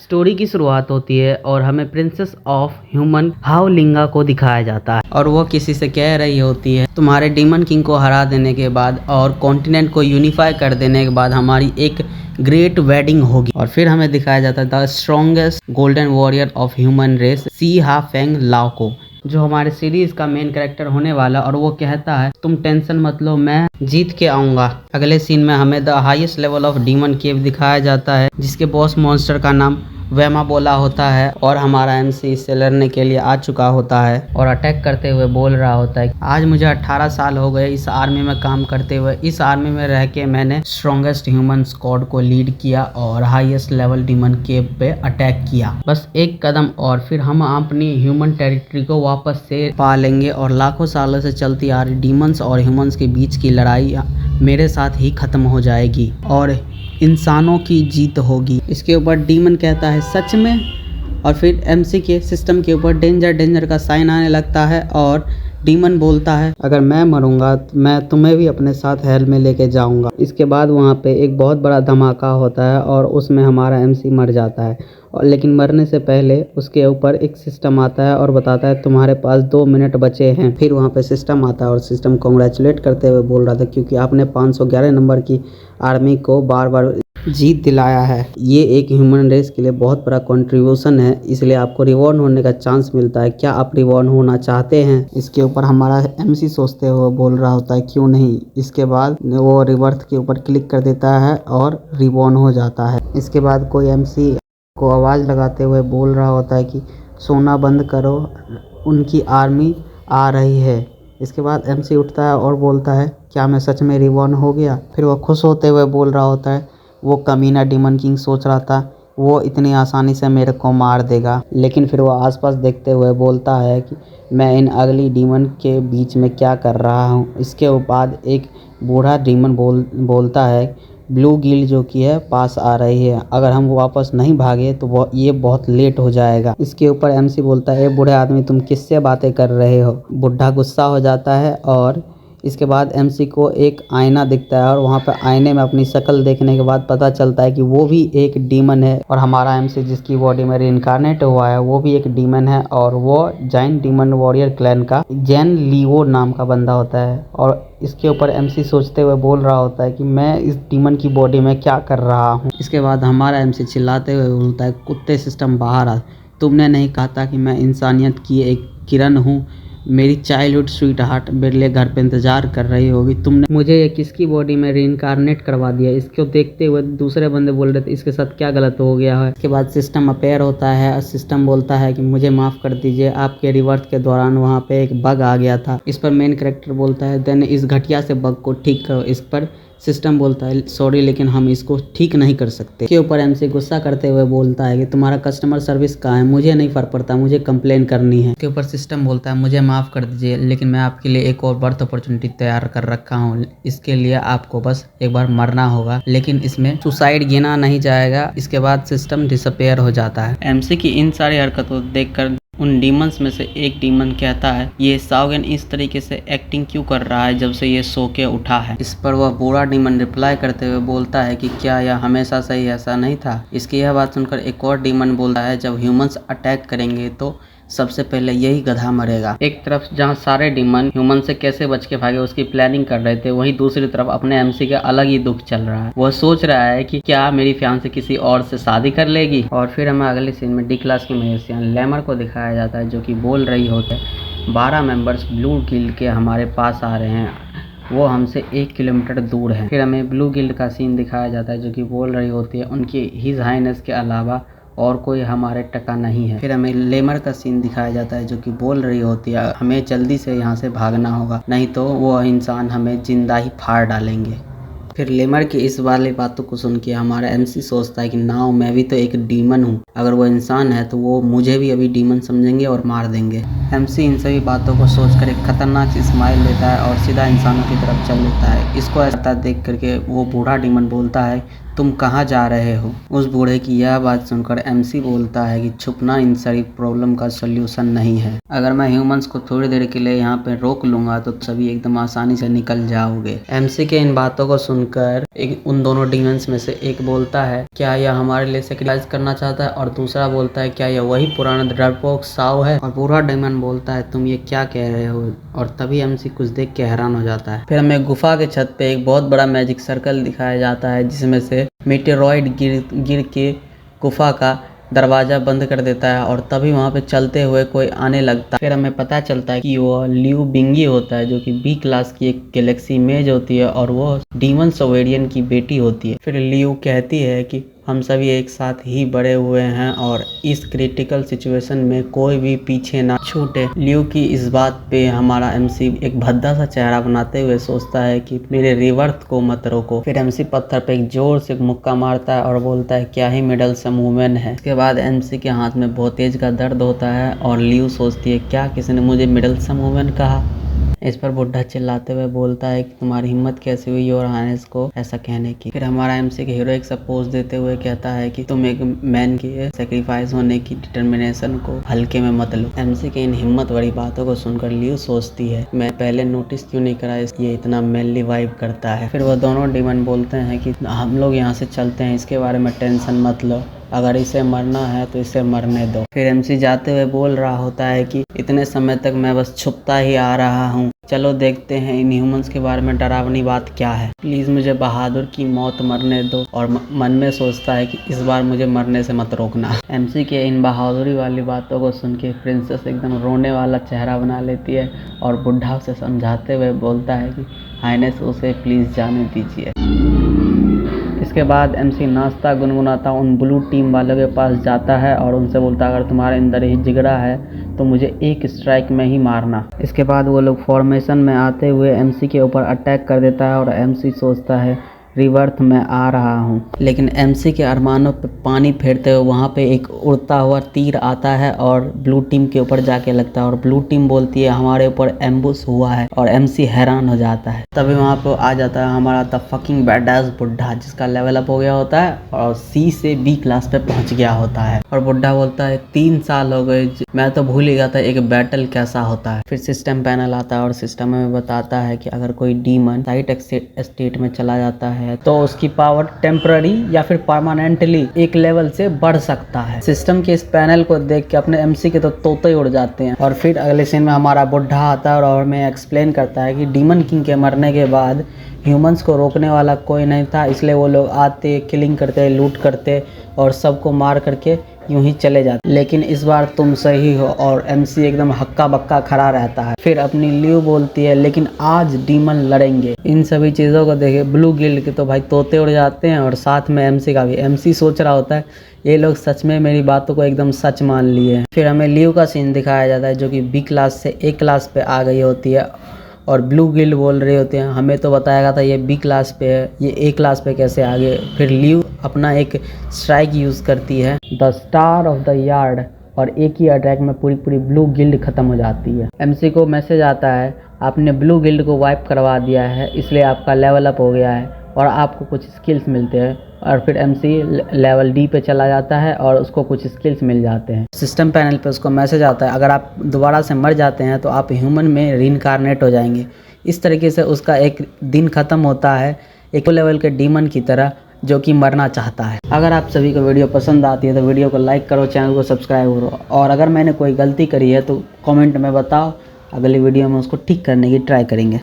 Story की शुरुआत होती है और हमें प्रिंसेस ऑफ ह्यूमन हाओलिंगा को दिखाया जाता है और वो किसी से कह रही होती है तुम्हारे डीमन किंग को हरा देने के बाद और कॉन्टिनेंट को यूनिफाई कर देने के बाद हमारी एक ग्रेट वेडिंग होगी। और फिर हमें दिखाया जाता है the strongest golden warrior of human race सी हा फेंग लाओ को, जो हमारे सीरीज का मेन कैरेक्टर होने वाला। और वो कहता है तुम टेंशन मत लो, मैं जीत के आऊंगा। अगले सीन में हमें the highest level of demon cave दिखाया जाता है जिसके बॉस मॉन्स्टर का नाम वेमा बोला होता है और हमारा एमसी इससे लड़ने के लिए आ चुका होता है और अटैक करते हुए बोल रहा होता है आज मुझे 18 साल हो गए इस आर्मी में काम करते हुए। इस आर्मी में रह के मैंने स्ट्रॉन्गेस्ट ह्यूमन स्क्वाड को लीड किया और हाईएस्ट लेवल डीमन केव पे अटैक किया। बस एक कदम और फिर हम अपनी ह्यूमन टेरिटरी को वापस से पा लेंगे और लाखों सालों से चलती आ रही डीमंस और ह्यूमंस के बीच की लड़ाई मेरे साथ ही खत्म हो जाएगी और इंसानों की जीत होगी। इसके ऊपर डीमन कहता है सच में, और फिर एमसी के सिस्टम के ऊपर डेंजर का साइन आने लगता है और डीमन बोलता है अगर मैं मरूंगा तो मैं तुम्हें भी अपने साथ हेल में लेके जाऊंगा। इसके बाद वहाँ पे एक बहुत बड़ा धमाका होता है और उसमें हमारा एमसी मर जाता है और लेकिन मरने से पहले उसके ऊपर एक सिस्टम आता है और बताता है तुम्हारे पास 2 मिनट बचे हैं। फिर वहाँ पे सिस्टम आता है और सिस्टम कॉन्ग्रेचुलेट करते हुए बोल रहा था क्योंकि आपने 511 नंबर की आर्मी को बार बार जीत दिलाया है। ये एक ह्यूमन रेस के लिए बहुत बड़ा कंट्रीब्यूशन है, इसलिए आपको रिवॉर्ड होने का चांस मिलता है। क्या आप रिवॉर्ड होना चाहते हैं? इसके ऊपर हमारा एमसी सोचते हुए बोल रहा होता है क्यों नहीं। इसके बाद वो रिवर्थ के ऊपर क्लिक कर देता है और रिवॉर्ड हो जाता है। इसके बाद कोई एमसी को आवाज़ लगाते हुए बोल रहा होता है कि सोना बंद करो, उनकी आर्मी आ रही है। इसके बाद एमसी उठता है और बोलता है क्या मैं सच में रिवॉर्ड हो गया? फिर वो खुश होते हुए बोल रहा होता है वो कमीना डीमन किंग सोच रहा था वो इतनी आसानी से मेरे को मार देगा, लेकिन फिर वो आसपास देखते हुए बोलता है कि मैं इन अगली डीमन के बीच में क्या कर रहा हूँ। इसके बाद एक बूढ़ा डीमन बोलता है ब्लू गिल्ड जो कि है पास आ रही है, अगर हम वापस नहीं भागे तो ये बहुत लेट हो जाएगा। इसके ऊपर एमसी बोलता है बूढ़े आदमी तुम किससे बातें कर रहे हो। बुढ़ा गुस्सा हो जाता है और इसके बाद एमसी को एक आईना दिखता है और वहाँ पे आईने में अपनी शक्ल देखने के बाद पता चलता है कि वो भी एक डीमन है और हमारा एमसी जिसकी बॉडी में रिइंकार्नेट हुआ है वो भी एक डीमन है और वो जाइंट डीमन वॉरियर क्लैन का जैन लियो नाम का बंदा होता है। और इसके ऊपर एमसी सोचते हुए बोल रहा होता है कि मैं इस डीमन की बॉडी में क्या कर रहा हूँ। इसके बाद हमारा एमसी चिल्लाते हुए बोलता है कुत्ते सिस्टम बाहर आ, तुमने नहीं कहा था कि मैं इंसानियत की एक किरण हूँ, मेरी चाइल्डहुड स्वीट हार्ट मेरे लिए घर पे इंतजार कर रही होगी, तुमने मुझे ये किसकी बॉडी में रीइंकार्नेट करवा दिया। इसको देखते हुए दूसरे बंदे बोल रहे थे इसके साथ क्या गलत हो गया है। इसके बाद सिस्टम अपेयर होता है और सिस्टम बोलता है कि मुझे माफ़ कर दीजिए, आपके रिवर्स के दौरान वहाँ पे एक बग आ गया था। इस पर मेन कैरेक्टर बोलता है देन इस घटिया से बग को ठीक करो। इस पर सिस्टम बोलता है सॉरी लेकिन हम इसको ठीक नहीं कर सकते। के ऊपर एमसी गुस्सा करते हुए बोलता है कि तुम्हारा कस्टमर सर्विस कहाँ है, मुझे नहीं फर्क पड़ता, मुझे कंप्लेन करनी है। के ऊपर सिस्टम बोलता है मुझे माफ़ कर दीजिए लेकिन मैं आपके लिए एक और बर्थ अपॉर्चुनिटी तैयार कर रखा हूँ, इसके लिए आपको बस एक बार मरना होगा, लेकिन इसमें सुसाइड गिना नहीं जाएगा। इसके बाद सिस्टम डिसअपेयर हो जाता है। एमसी की इन सारी हरकतों देखकर उन डीमंस में से एक डीमन कहता है ये साओगन इस तरीके से एक्टिंग क्यों कर रहा है जब से ये सो के उठा है। इस पर वह बूढ़ा डीमन रिप्लाई करते हुए बोलता है कि क्या यह हमेशा से ही ऐसा नहीं था। इसकी यह बात सुनकर एक और डीमन बोलता है जब ह्यूमंस अटैक करेंगे तो सबसे पहले यही गधा मरेगा। एक तरफ जहां सारे डीमन ह्यूमन से कैसे बच के भागे उसकी प्लानिंग कर रहे थे, वहीं दूसरी तरफ अपने एमसी का अलग ही दुख चल रहा है। वह सोच रहा है कि क्या मेरी फियांसे किसी और से शादी कर लेगी। और फिर हमें अगले सीन में डी क्लास की मैजिशियन लेमर को दिखाया जाता है जो कि बोल रही होती है 12 मेंबर्स ब्लू गिल्ड के हमारे पास आ रहे हैं, वो हमसे 1 किलोमीटर दूर है। फिर हमें ब्लू गिल्ड का सीन दिखाया जाता है जो कि बोल रही होती है उनकी हिज हाइनेस के अलावा और कोई हमारे टका नहीं है। फिर हमें लेमर का सीन दिखाया जाता है जो कि बोल रही होती है हमें जल्दी से यहाँ से भागना होगा, नहीं तो वो इंसान हमें जिंदा ही फाड़ डालेंगे। फिर लेमर की इस वाली बातों को सुन के हमारा एमसी सोचता है कि नाउ मैं भी तो एक डीमन हूँ, अगर वो इंसान है तो वो मुझे भी अभी डीमन समझेंगे और मार देंगे। एमसी इन सभी बातों को सोचकर एक खतरनाक स्माइल लेता है और सीधा इंसानों की तरफ चल लेता है। इसको ऐसा देख करके वो बूढ़ा डीमन बोलता है तुम कहाँ जा रहे हो। उस बूढ़े की यह बात सुनकर एमसी बोलता है कि छुपना इन सारी प्रॉब्लम का सल्यूशन नहीं है। अगर मैं ह्यूमंस को थोड़ी देर के लिए यहाँ पे रोक लूंगा तो सभी एकदम आसानी से निकल जाओगे। एमसी के इन बातों को सुनकर उन दोनों डीमंस में से एक बोलता है क्या यह हमारे लिए सेक्रीफाइस करना चाहता है, और दूसरा बोलता है क्या यह वही पुराना डरपोक साव है। और पूरा डीमन बोलता है तुम ये क्या कह रहे हो, और तभी एमसी कुछ देख के हैरान हो जाता है। फिर हमें गुफा के छत पे एक बहुत बड़ा मैजिक सर्कल दिखाया जाता है जिसमें से मीटेरॉइड गिर के गुफा का दरवाजा बंद कर देता है, और तभी वहाँ पे चलते हुए कोई आने लगता है। फिर हमें पता चलता है कि वो लियू बिंगी होता है जो कि बी क्लास की एक गैलेक्सी इमेज होती है, और वो डीमन सोवेरियन की बेटी होती है। फिर लियू कहती है कि हम सभी एक साथ ही बड़े हुए हैं और इस क्रिटिकल सिचुएशन में कोई भी पीछे ना छूटे। लियू की इस बात पे हमारा एमसी एक भद्दा सा चेहरा बनाते हुए सोचता है कि मेरे रिवर्थ को मत रोको। फिर एमसी पत्थर पे एक जोर से मुक्का मारता है और बोलता है क्या ही मिडल सम वुमेन है। इसके बाद एमसी के हाथ में बहुत तेज का दर्द होता है और लियू सोचती है क्या किसी ने मुझे मिडल सम वुमेन कहा। इस पर बुढ़ा चिल्लाते हुए बोलता है कि तुम्हारी हिम्मत कैसे हुई योर हाइनेस को ऐसा कहने की। फिर हमारा एमसी के हीरो एक सपोज देते हुए कहता है कि तुम एक मैन की सेक्रीफाइस होने की डिटर्मिनेशन को हल्के में मत लो। एमसी के इन हिम्मत भरी बातों को सुनकर लियू सोचती है मैं पहले नोटिस क्यों नहीं करा, ये इतना मैनली वाइब करता है। फिर वो दोनों डीमन बोलते हैं कि हम लोग यहाँ से चलते हैं, इसके बारे में टेंशन मत लो, अगर इसे मरना है तो इसे मरने दो। फिर एमसी जाते हुए बोल रहा होता है कि इतने समय तक मैं बस छुपता ही आ रहा हूँ, चलो देखते हैं इन ह्यूमंस के बारे में डरावनी बात क्या है, प्लीज मुझे बहादुर की मौत मरने दो। और मन में सोचता है कि इस बार मुझे मरने से मत रोकना। एमसी के इन बहादुरी वाली बातों को सुन के प्रिंसेस एकदम रोने वाला चेहरा बना लेती है और बुढ़ा उसे समझाते हुए बोलता है कि हाइनेस उसे प्लीज जाने दीजिए। इसके बाद एमसी नाश्ता गुनगुनाता उन ब्लू टीम वालों के पास जाता है और उनसे बोलता है अगर तुम्हारे अंदर ही जिगरा है तो मुझे एक स्ट्राइक में ही मारना। इसके बाद वो लोग फॉर्मेशन में आते हुए एमसी के ऊपर अटैक कर देता है और एमसी सोचता है रिवर्थ में आ रहा हूँ, लेकिन एमसी के अरमानों पे पानी फेरते हुए वहाँ पे एक उड़ता हुआ तीर आता है और ब्लू टीम के ऊपर जाके लगता है और ब्लू टीम बोलती है हमारे ऊपर एम्बुश हुआ है, और एमसी हैरान हो जाता है। तभी वहाँ पे आ जाता है हमारा द फकिंग बैडास बुढ़ा जिसका लेवल अप हो गया होता है और सी से बी क्लास पे पहुँच गया होता है। और बुढ़ा बोलता है 3 साल हो गए, मैं तो भूल ही गया था एक बैटल कैसा होता है। फिर सिस्टम पैनल आता है और सिस्टम में बताता है कि अगर कोई डीमन साइट स्टेट में चला जाता है तो उसकी पावर टेम्पररी या फिर परमानेंटली एक लेवल से बढ़ सकता है। सिस्टम के इस पैनल को देख के अपने एमसी के तो तोते ही उड़ जाते हैं। और फिर अगले सीन में हमारा बुढ़ा आता है और हमें एक्सप्लेन करता है कि डीमन किंग के मरने के बाद ह्यूमंस को रोकने वाला कोई नहीं था, इसलिए वो लोग आते किलिंग करते लूट करते और सबको मार करके यूं ही चले जाते। लेकिन इस बार तुम सही हो, और एमसी एकदम हक्का बक्का खड़ा रहता है। फिर अपनी लियू बोलती है लेकिन आज डीमन लड़ेंगे। इन सभी चीज़ों को देखे ब्लू गिल्ड के तो भाई तोते उड़ जाते हैं और साथ में एमसी का भी। एमसी सोच रहा होता है ये लोग सच में मेरी बातों को एकदम सच मान लिए हैं। फिर हमें लियू का सीन दिखाया जाता है जो कि बी क्लास से ए क्लास पे आ गई होती है और ब्लू गिल्ड बोल रहे होते हैं हमें तो बताया गया था ये बी क्लास पे है, ये ए क्लास पे कैसे आ गए। फिर लियू अपना एक स्ट्राइक यूज़ करती है the star of the yard और एक ही अटैक में पूरी ब्लू गिल्ड खत्म हो जाती है। एमसी को मैसेज आता है आपने ब्लू गिल्ड को वाइप करवा दिया है, इसलिए आपका लेवल अप हो गया है और आपको कुछ स्किल्स मिलते हैं। और फिर एमसी लेवल डी पे चला जाता है और उसको कुछ स्किल्स मिल जाते हैं। सिस्टम पैनल पे उसको मैसेज आता है अगर आप दोबारा से मर जाते हैं तो आप ह्यूमन में रीइंकारनेट हो जाएंगे। इस तरीके से उसका एक दिन ख़त्म होता है एक लेवल के डीमन की तरह जो कि मरना चाहता है। अगर आप सभी को वीडियो पसंद आती है तो वीडियो को लाइक करो, चैनल को सब्सक्राइब करो, और अगर मैंने कोई गलती करी है तो कमेंट में बताओ, अगली वीडियो में उसको ठीक करने की ट्राई करेंगे।